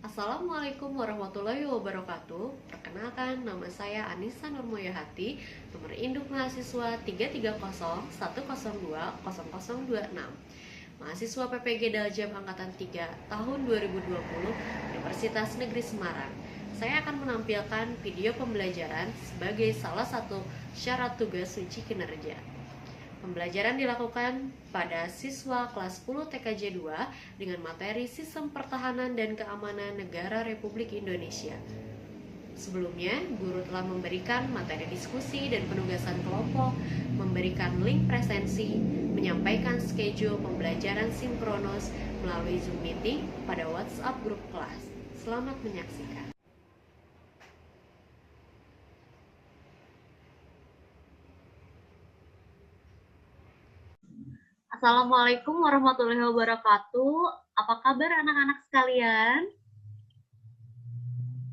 Assalamualaikum warahmatullahi wabarakatuh. Perkenalkan, nama saya Anissa Nurmoyahati, nomor induk mahasiswa 33010020026. Mahasiswa PPG Daljam Angkatan 3 tahun 2020 Universitas Negeri Semarang. Saya akan menampilkan video pembelajaran sebagai salah satu syarat tugas uji kinerja. Pembelajaran dilakukan pada siswa kelas 10 TKJ 2 dengan materi Sistem Pertahanan dan Keamanan Negara Republik Indonesia. Sebelumnya, guru telah memberikan materi diskusi dan penugasan kelompok, memberikan link presensi, menyampaikan schedule pembelajaran sinkronus melalui Zoom meeting pada WhatsApp grup kelas. Selamat menyaksikan. Assalamualaikum warahmatullahi wabarakatuh. Apa kabar anak-anak sekalian?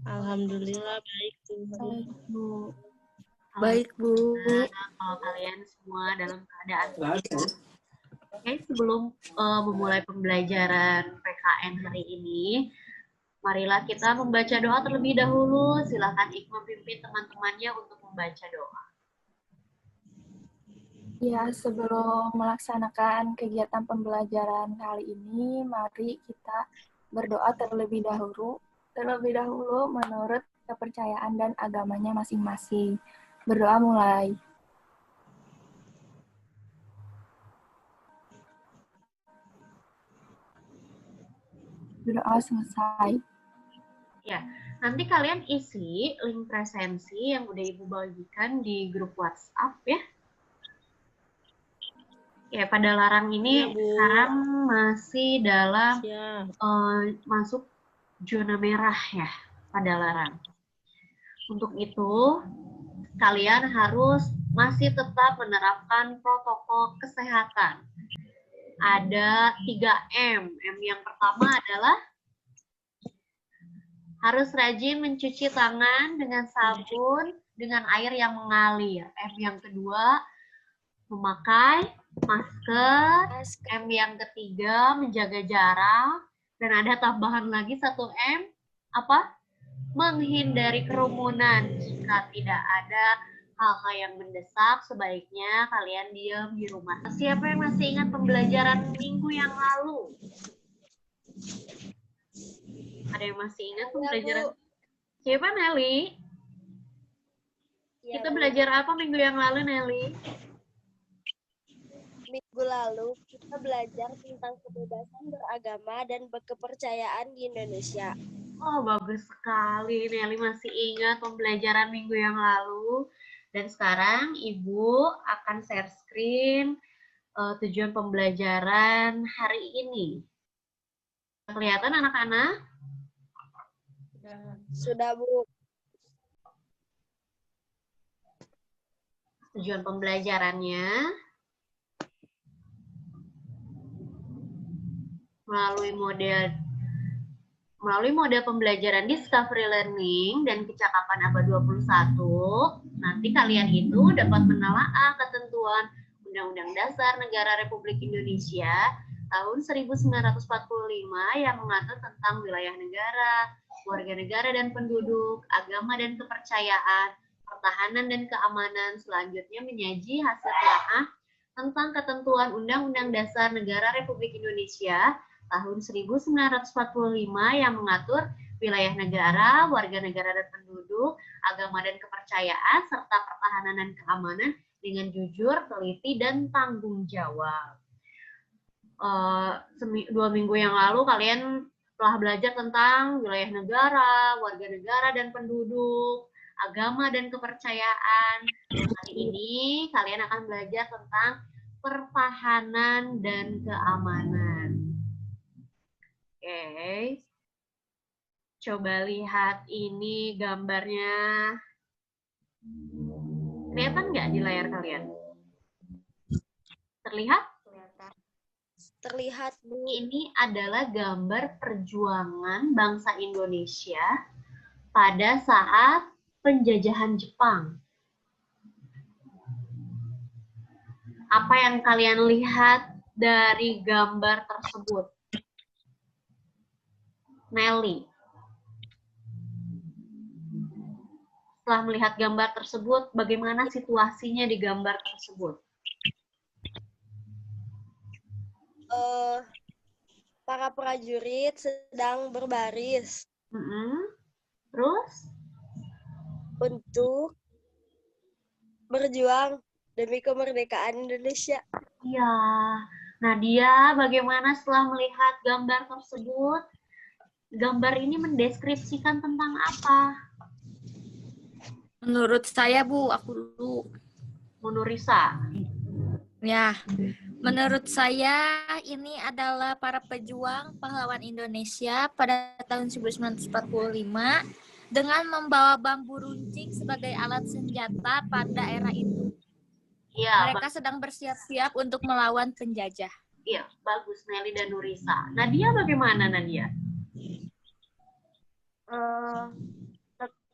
Alhamdulillah baik Bu. Baik Bu. Kalau kalian semua dalam keadaan Oke, sebelum memulai pembelajaran PKN hari ini, marilah kita membaca doa terlebih dahulu. Silakan Iqmah pimpin teman-temannya untuk membaca doa. Ya, sebelum melaksanakan kegiatan pembelajaran kali ini, mari kita berdoa terlebih dahulu menurut kepercayaan dan agamanya masing-masing. Berdoa mulai. Berdoa selesai. Ya, nanti kalian isi link presensi yang udah Ibu bagikan di grup WhatsApp ya. Ya, pada larang ini sekarang masih dalam masuk zona merah ya, pada larang. Untuk itu, kalian harus masih tetap menerapkan protokol kesehatan. Ada 3M. M yang pertama adalah harus rajin mencuci tangan dengan sabun dengan air yang mengalir. M yang kedua, memakai masker. M yang ketiga, menjaga jarak. Dan ada tambahan lagi 1M, apa? Menghindari kerumunan. Jika tidak ada hal-hal yang mendesak, sebaiknya kalian diam di rumah. Siapa yang masih ingat pembelajaran minggu yang lalu? Ada yang masih ingat pembelajaran? Siapa, Nelly? Kita belajar apa minggu yang lalu, Nelly? Minggu lalu kita belajar tentang kebebasan beragama dan berkepercayaan di Indonesia. Oh, bagus sekali. Nelly masih ingat pembelajaran minggu yang lalu. Dan sekarang Ibu akan share screen tujuan pembelajaran hari ini. Kelihatan anak-anak? Sudah, Bu. Tujuan pembelajarannya melalui model pembelajaran Discovery Learning dan kecakapan abad 21, nanti kalian itu dapat menelaah ketentuan Undang-Undang Dasar Negara Republik Indonesia tahun 1945 yang mengatur tentang wilayah negara, warga negara dan penduduk, agama dan kepercayaan, pertahanan dan keamanan. Selanjutnya menyaji hasil telaah tentang ketentuan Undang-Undang Dasar Negara Republik Indonesia tahun 1945 yang mengatur wilayah negara, warga negara dan penduduk, agama dan kepercayaan, serta pertahanan dan keamanan dengan jujur, teliti, dan tanggung jawab. 2 minggu yang lalu kalian telah belajar tentang wilayah negara, warga negara dan penduduk, agama dan kepercayaan. Kali ini kalian akan belajar tentang pertahanan dan keamanan. Oke. Coba lihat ini gambarnya. Kelihatan nggak di layar kalian? Terlihat? Terlihat, Bu. Ini adalah gambar perjuangan bangsa Indonesia pada saat penjajahan Jepang. Apa yang kalian lihat dari gambar tersebut? Nelly. setelah melihat gambar tersebut, bagaimana situasinya di gambar tersebut? Para prajurit sedang berbaris Terus? untuk berjuang demi kemerdekaan Indonesia. Iya. Nadia, bagaimana setelah melihat gambar tersebut? Gambar ini mendeskripsikan tentang apa? Menurut saya, Bu, aku dulu. Nurisa. Ya, menurut saya ini adalah para pejuang pahlawan Indonesia pada tahun 1945 dengan membawa bambu runcing sebagai alat senjata pada era itu. Iya, Mereka sedang bersiap-siap untuk melawan penjajah. iya, bagus Nelly dan Nurisa. Nadia bagaimana Nadia?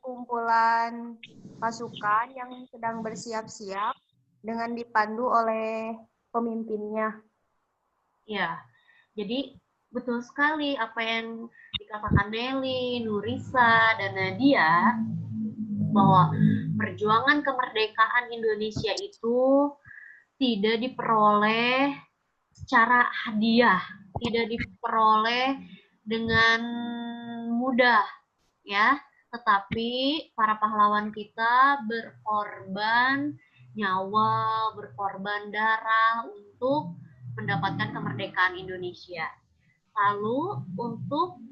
Sekumpulan pasukan yang sedang bersiap-siap dengan dipandu oleh pemimpinnya. Ya, jadi betul sekali apa yang dikatakan Nelly, Nurisa, dan Nadia, bahwa perjuangan kemerdekaan Indonesia itu tidak diperoleh secara hadiah, tidak diperoleh dengan mudah, ya. Tetapi para pahlawan kita berkorban nyawa, berkorban darah untuk mendapatkan kemerdekaan Indonesia. Lalu untuk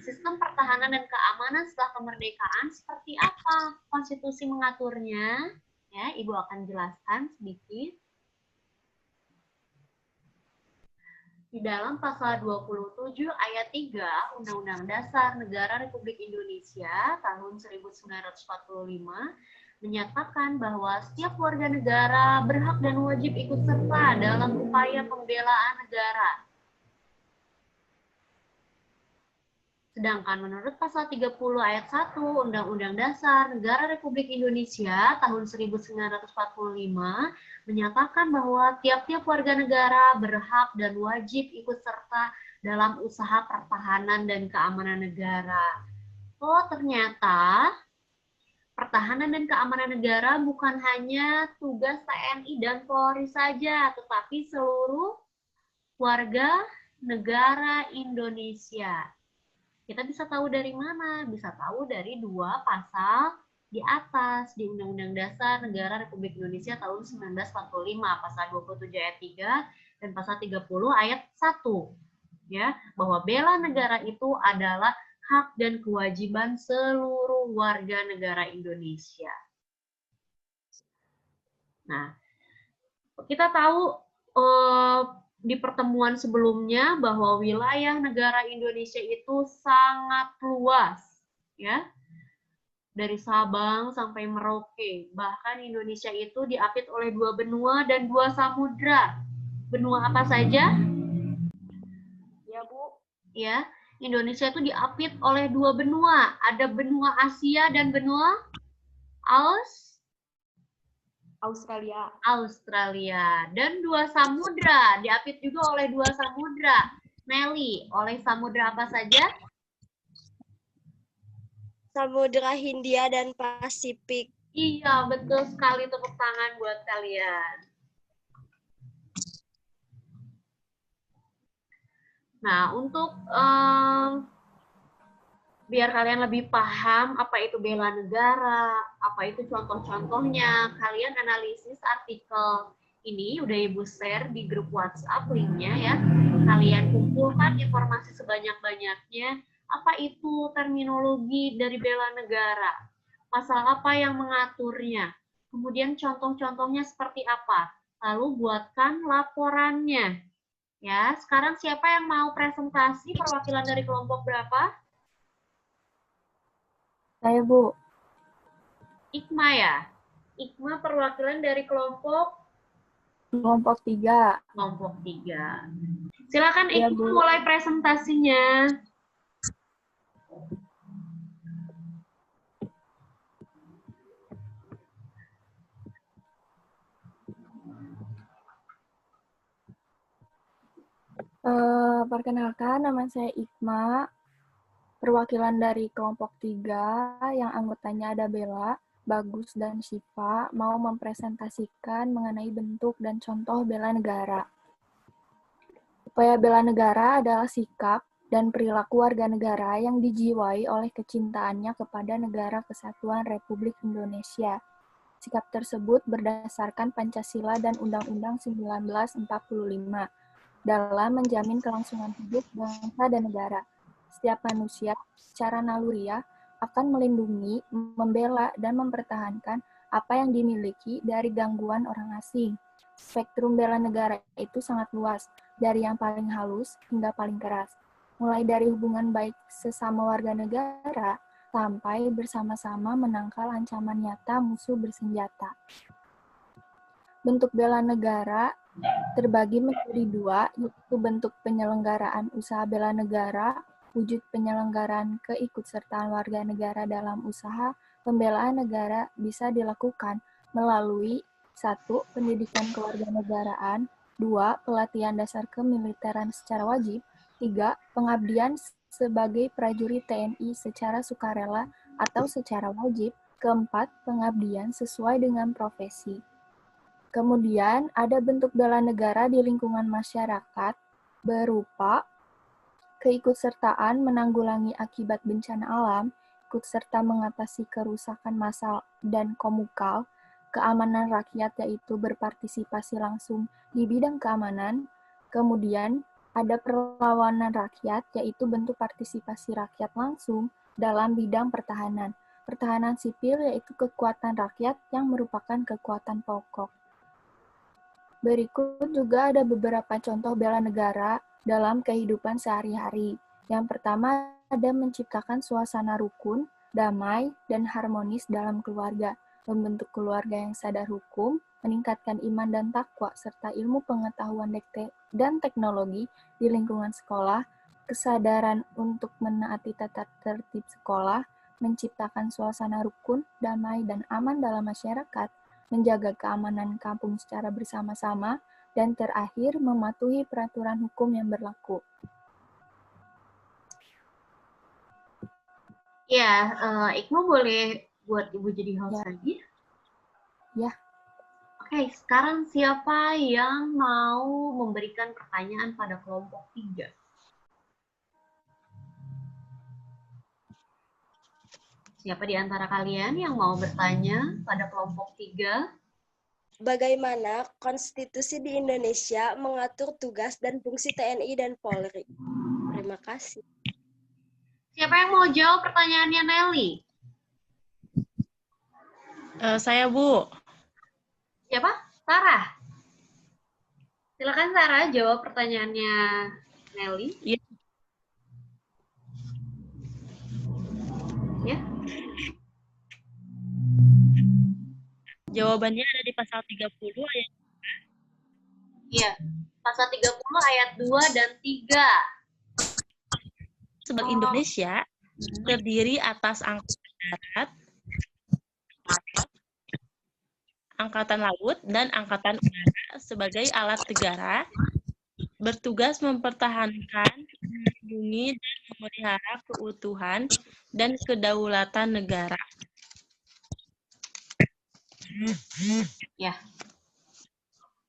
sistem pertahanan dan keamanan setelah kemerdekaan seperti apa konstitusi mengaturnya? Ya, Ibu akan jelaskan sedikit. Di dalam pasal 27 ayat 3 Undang-Undang Dasar Negara Republik Indonesia tahun 1945 menyatakan bahwa setiap warga negara berhak dan wajib ikut serta dalam upaya pembelaan negara. Sedangkan menurut pasal 30 ayat 1 Undang-Undang Dasar Negara Republik Indonesia tahun 1945 menyatakan bahwa tiap-tiap warga negara berhak dan wajib ikut serta dalam usaha pertahanan dan keamanan negara. Oh, ternyata pertahanan dan keamanan negara bukan hanya tugas TNI dan Polri saja, tetapi seluruh warga negara Indonesia. Kita bisa tahu dari mana? Bisa tahu dari dua pasal di atas di Undang-Undang Dasar Negara Republik Indonesia tahun 1945, pasal 27 ayat 3 dan pasal 30 ayat 1. Ya, bahwa bela negara itu adalah hak dan kewajiban seluruh warga negara Indonesia. Nah, kita tahu di pertemuan sebelumnya bahwa wilayah negara Indonesia itu sangat luas, ya, dari Sabang sampai Merauke. Bahkan Indonesia itu diapit oleh 2 benua dan 2 samudra. Benua apa saja? Ya, Bu. Ya, Indonesia itu diapit oleh 2 benua. Ada benua Asia dan benua Australia. Dan 2 samudra, diapit juga oleh 2 samudra. Nelly, oleh samudra apa saja? Samudra Hindia dan Pasifik. Iya, betul sekali, tepuk tangan buat kalian. Nah, untuk biar kalian lebih paham apa itu bela negara, apa itu contoh-contohnya, kalian analisis artikel ini udah Ibu share di grup WhatsApp linknya ya. Kalian kumpulkan informasi sebanyak-banyaknya, apa itu terminologi dari bela negara, pasal apa yang mengaturnya, kemudian contoh-contohnya seperti apa, lalu buatkan laporannya. Ya, sekarang siapa yang mau presentasi perwakilan dari kelompok berapa? Saya, Bu. Ikma ya? Ikma perwakilan dari kelompok 3. kelompok 3. Silakan Ya, Ikma Bu. mulai presentasinya. Perkenalkan, nama saya Ikma. Perwakilan dari kelompok 3 yang anggotanya ada Bella, Bagus, dan Syifa mau mempresentasikan mengenai bentuk dan contoh bela negara. Upaya bela negara adalah sikap dan perilaku warga negara yang dijiwai oleh kecintaannya kepada Negara Kesatuan Republik Indonesia. Sikap tersebut berdasarkan Pancasila dan Undang-Undang 1945 dalam menjamin kelangsungan hidup bangsa dan negara. Setiap manusia secara naluriah akan melindungi, membela, dan mempertahankan apa yang dimiliki dari gangguan orang asing. Spektrum bela negara itu sangat luas, dari yang paling halus hingga paling keras. Mulai dari hubungan baik sesama warga negara, sampai bersama-sama menangkal ancaman nyata musuh bersenjata. Bentuk bela negara terbagi menjadi 2, yaitu bentuk penyelenggaraan usaha bela negara, wujud penyelenggaraan keikutsertaan warga negara dalam usaha pembelaan negara bisa dilakukan melalui 1. Pendidikan kewarganegaraan, 2. Pelatihan dasar kemiliteran secara wajib, 3. Pengabdian sebagai prajurit TNI secara sukarela atau secara wajib, 4. Pengabdian sesuai dengan profesi. Kemudian ada bentuk bela negara di lingkungan masyarakat berupa keikutsertaan menanggulangi akibat bencana alam, ikut serta mengatasi kerusakan massal dan komukal, keamanan rakyat yaitu berpartisipasi langsung di bidang keamanan, kemudian ada perlawanan rakyat yaitu bentuk partisipasi rakyat langsung dalam bidang pertahanan. Pertahanan sipil yaitu kekuatan rakyat yang merupakan kekuatan pokok. Berikut juga ada beberapa contoh bela negara dalam kehidupan sehari-hari. Yang pertama ada menciptakan suasana rukun, damai, dan harmonis dalam keluarga, membentuk keluarga yang sadar hukum, meningkatkan iman dan takwa, serta ilmu pengetahuan dan teknologi di lingkungan sekolah, kesadaran untuk menaati tata tertib sekolah, menciptakan suasana rukun, damai, dan aman dalam masyarakat, menjaga keamanan kampung secara bersama-sama, dan terakhir mematuhi peraturan hukum yang berlaku. Ya, Iqnu boleh buat Ibu jadi host lagi? Ya. Oke, sekarang siapa yang mau memberikan pertanyaan pada kelompok 3? Siapa di antara kalian yang mau bertanya pada kelompok 3? Bagaimana konstitusi di Indonesia mengatur tugas dan fungsi TNI dan Polri? Terima kasih. Siapa yang mau jawab pertanyaannya Nelly? Saya, Bu. Siapa? Sarah. Silakan Sarah jawab pertanyaannya Nelly. Iya. Ya. Jawabannya ada di pasal 30 ayat. Iya. Pasal 30 ayat 2 dan 3. Sebagai Indonesia terdiri atas angkatan darat, angkatan laut, dan angkatan udara sebagai alat negara, bertugas mempertahankan, melindungi, dan memelihara keutuhan dan kedaulatan negara. Ya.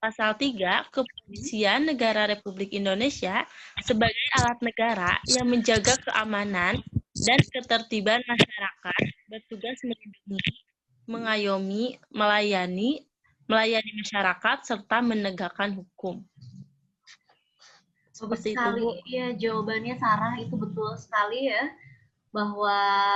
Pasal 3, Kepolisian Negara Republik Indonesia sebagai alat negara yang menjaga keamanan dan ketertiban masyarakat, bertugas melindungi, mengayomi, melayani masyarakat, serta menegakkan hukum. Bagus Seperti itu, sekali. Bu. Iya, jawabannya Sarah itu betul sekali ya. Bahwa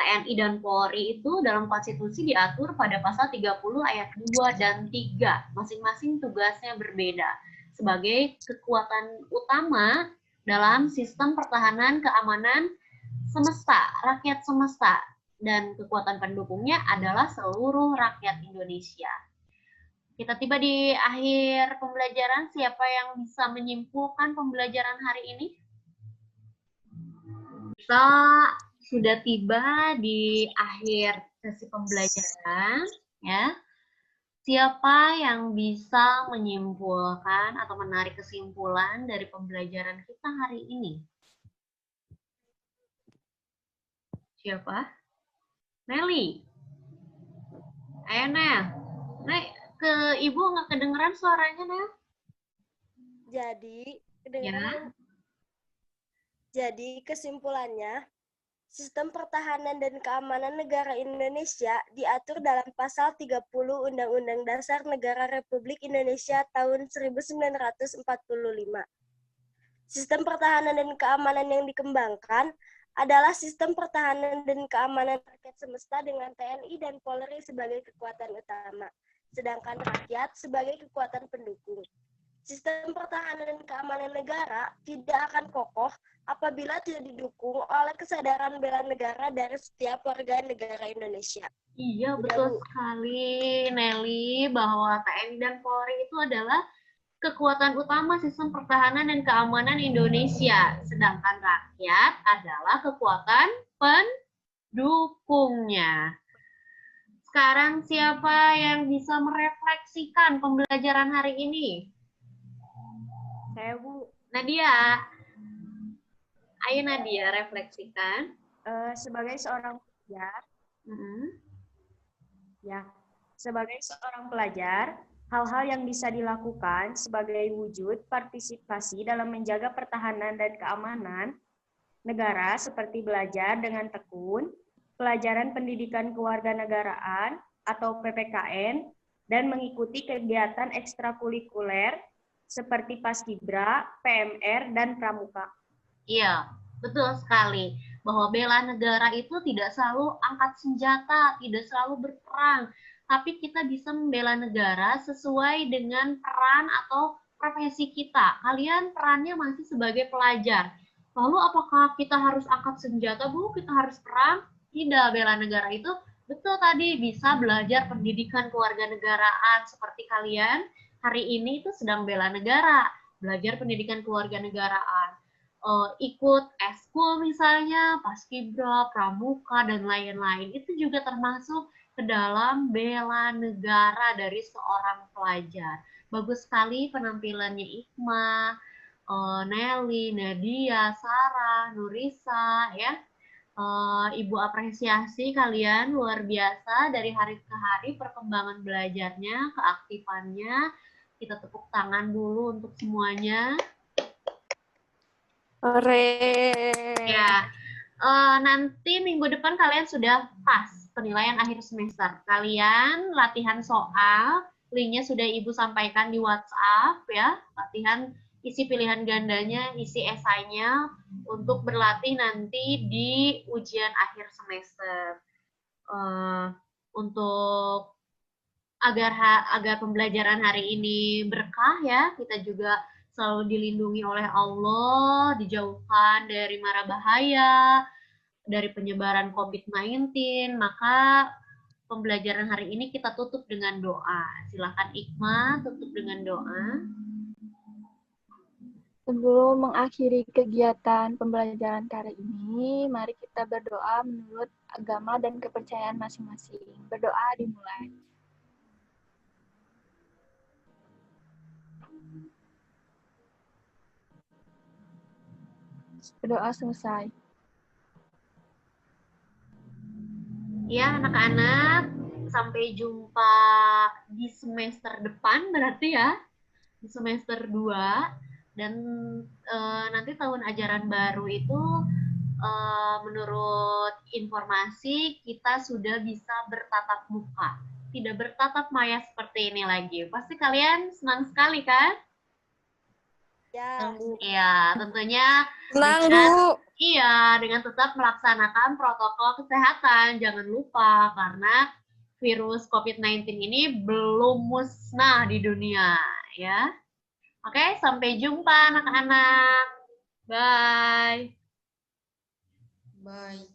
TNI dan Polri itu dalam konstitusi diatur pada pasal 30 ayat 2 dan 3. Masing-masing tugasnya berbeda sebagai kekuatan utama dalam sistem pertahanan keamanan semesta, rakyat semesta, dan kekuatan pendukungnya adalah seluruh rakyat Indonesia. Kita tiba di akhir pembelajaran. Siapa yang bisa menyimpulkan pembelajaran hari ini? Kita sudah tiba di akhir sesi pembelajaran, ya. Siapa yang bisa menyimpulkan atau menarik kesimpulan dari pembelajaran kita hari ini? Siapa? Nelly. Ayo, Nel. Nek, ke Ibu nggak kedengeran suaranya, Nel? Jadi, Ya. Jadi kesimpulannya, sistem pertahanan dan keamanan negara Indonesia diatur dalam pasal 30 Undang-Undang Dasar Negara Republik Indonesia tahun 1945. Sistem pertahanan dan keamanan yang dikembangkan adalah sistem pertahanan dan keamanan rakyat semesta dengan TNI dan Polri sebagai kekuatan utama, sedangkan rakyat sebagai kekuatan pendukung. Sistem pertahanan dan keamanan negara tidak akan kokoh apabila tidak didukung oleh kesadaran bela negara dari setiap warga negara Indonesia. Iya, Udah, betul Bu. sekali, Nelly, bahwa TNI dan Polri itu adalah kekuatan utama sistem pertahanan dan keamanan Indonesia, sedangkan rakyat adalah kekuatan pendukungnya. Sekarang siapa yang bisa merefleksikan pembelajaran hari ini? Saya, Bu. Nadia. Ayo Nadia, refleksikan. Sebagai seorang pelajar, sebagai seorang pelajar, hal-hal yang bisa dilakukan sebagai wujud partisipasi dalam menjaga pertahanan dan keamanan negara seperti belajar dengan tekun, pelajaran pendidikan kewarganegaraan atau PPKN, dan mengikuti kegiatan ekstrakurikuler seperti Paskibra, PMR, dan Pramuka. Iya, betul sekali. Bahwa bela negara itu tidak selalu angkat senjata, tidak selalu berperang, tapi kita bisa membela negara sesuai dengan peran atau profesi kita. Kalian perannya masih sebagai pelajar. Lalu apakah kita harus angkat senjata, Bu? Kita harus perang? Tidak, bela negara itu betul tadi bisa belajar pendidikan kewarganegaraan seperti kalian hari ini itu sedang bela negara, belajar pendidikan kewarganegaraan. Ikut eskul misalnya, Paskibra, Pramuka, dan lain-lain. Itu juga termasuk ke dalam bela negara dari seorang pelajar. Bagus sekali penampilannya Ikma, Nelly, Nadia, Sarah, Nurisa, ya. Ibu apresiasi kalian luar biasa dari hari ke hari perkembangan belajarnya, keaktifannya. Kita tepuk tangan dulu untuk semuanya. Ya, nanti minggu depan kalian sudah pas penilaian akhir semester. Kalian latihan soal, linknya sudah Ibu sampaikan di WhatsApp ya. Latihan isi pilihan gandanya, isi esainya untuk berlatih nanti di ujian akhir semester. Untuk agar pembelajaran hari ini berkah ya, kita juga selalu dilindungi oleh Allah, dijauhkan dari mara bahaya, dari penyebaran COVID-19, maka pembelajaran hari ini kita tutup dengan doa. Silakan Ikma, tutup dengan doa. Sebelum mengakhiri kegiatan pembelajaran kali ini, mari kita berdoa menurut agama dan kepercayaan masing-masing. Berdoa dimulai. Berdoa selesai. Ya, anak-anak, sampai jumpa di semester depan berarti ya, di semester 2. Dan nanti tahun ajaran baru itu menurut informasi kita sudah bisa bertatap muka, tidak bertatap maya seperti ini lagi. Pasti kalian senang sekali kan? Ya. Iya, tentunya Senang, Bu. iya, dengan tetap melaksanakan protokol kesehatan. Jangan lupa karena virus COVID-19 ini belum musnah di dunia, ya. Oke, sampai jumpa anak-anak. Bye. Bye.